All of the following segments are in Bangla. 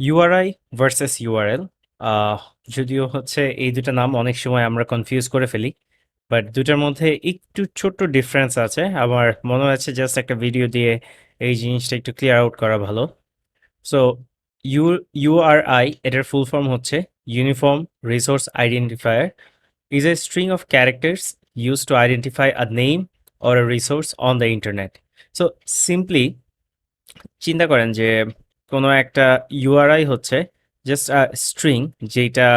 URI ভার্সাস URL যদিও হচ্ছে এই দুটো নাম অনেক সময় আমরা কনফিউজ করে ফেলি। বাট দুটার মধ্যে একটু ছোট্ট ডিফারেন্স আছে। আমার মনে হচ্ছে জাস্ট একটা ভিডিও দিয়ে এই জিনিসটা একটু ক্লিয়ার আউট করা ভালো। সো ইউ URI এটার ফুল ফর্ম হচ্ছে uniform resource identifier is a string of characters used to identify a name or a resource on the internet. So simply চিন্তা করেন যে কোনো একটা ইউআরআই হচ্ছে জাস্ট আ স্ট্রিং যেটা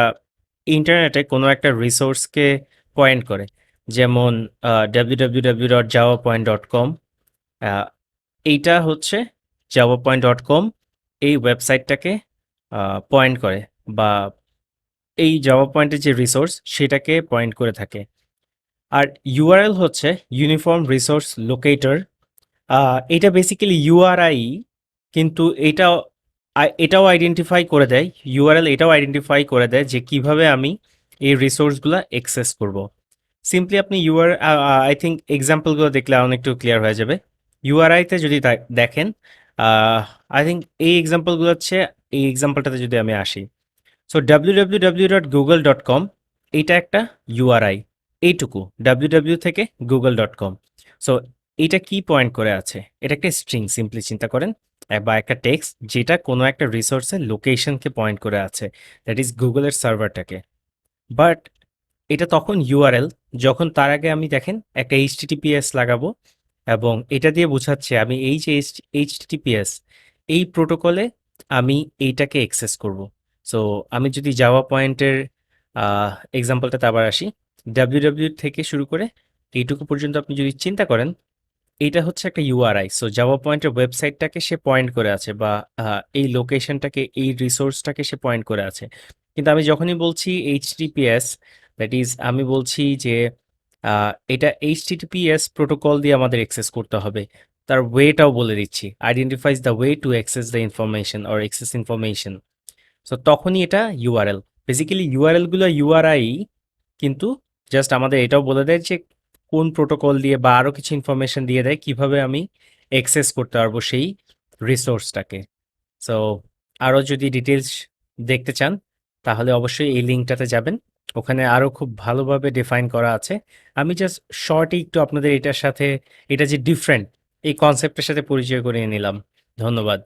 ইন্টারনেটে কোনো একটা রিসোর্সকে পয়েন্ট করে। যেমন www.javapoint.com এইটা হচ্ছে javapoint.com এই ওয়েবসাইটটাকে পয়েন্ট করে বা এই জাভা পয়েন্টের যে রিসোর্স সেটাকে পয়েন্ট করে থাকে। আর ইউআরএল হচ্ছে ইউনিফর্ম রিসোর্স লোকেটর। এটা বেসিক্যালি ইউআরআই, কিন্তু এটাও আইডেন্টিফাই করে দেয়। ইউআরএল এটাও আইডেন্টিফাই করে দেয় যে কিভাবে আমি এই রিসোর্সগুলো অ্যাক্সেস করব। সিম্পলি আপনি আই থিঙ্ক এক্সাম্পলগুলো দেখলে অনেকটু ক্লিয়ার হয়ে যাবে। ইউআরআইতে যদি দেখেন, আই থিঙ্ক এই এক্সাম্পলগুলো হচ্ছে, এই এক্সাম্পলটাতে যদি আমি আসি, সো www.google.com এইটা একটা ইউআরআই, এইটুকু www থেকে google.com। সো এইটা কি পয়েন্ট করে আছে? এটা একটা স্ট্রিং, সিম্পলি চিন্তা করেন, বা একটা টেক্সট যেটা কোনো একটা রিসোর্সের লোকেশনকে পয়েন্ট করে আছে, দ্যাট ইজ গুগলের সার্ভারটাকে। বাট এটা তখন ইউআরএল যখন তার আগে আমি দেখেন একটা এইচটিটিপিএস লাগাবো এবং এটা দিয়ে বোঝাচ্ছে আমি এই যে এইচটিটিপিএস এই প্রোটোকলে আমি এইটাকে অ্যাক্সেস করব। সো আমি যদি জাভা পয়েন্টের এক্সাম্পলটাতে আবার আসি, ডাব্লিউ থেকে শুরু করে এইটুকু পর্যন্ত আপনি যদি চিন্তা করেন, এইটা হচ্ছে একটা ইউআরআই। সো জাভা পয়েন্টের ওয়েবসাইটটাকে সে পয়েন্ট করে আছে বা এই লোকেশনটাকে, এই রিসোর্সটাকে সে পয়েন্ট করে আছে। কিন্তু আমি যখনই বলছি এইচটিটিপিএস, দ্যাট ইজ আমি বলছি যে এটা এইচটিটিপিএস প্রোটোকল দিয়ে আমাদের অ্যাক্সেস করতে হবে। তার ওয়েটাও বলে দিচ্ছি, identifies the way to access the information or access information. So তখনই এটা ইউআরএল। বেসিক্যালি ইউআরএলগুলো ইউআরআই, কিন্তু জাস্ট আমাদের এটাও বলে দেয় যে কোন প্রোটোকল দিয়ে বা আরও কিছু ইনফরমেশন দিয়ে দেয় কিভাবে আমি অ্যাক্সেস করতে পারবো সেই রিসোর্সটাকে। সো আরও যদি ডিটেলস দেখতে চান তাহলে অবশ্যই এই লিঙ্কটাতে যাবেন, ওখানে আরও খুব ভালোভাবে ডিফাইন করা আছে। আমি জাস্ট শর্টই একটু আপনাদের এটার সাথে, এটা যে ডিফারেন্ট এই কনসেপ্টের সাথে পরিচয় করিয়ে নিলাম। ধন্যবাদ।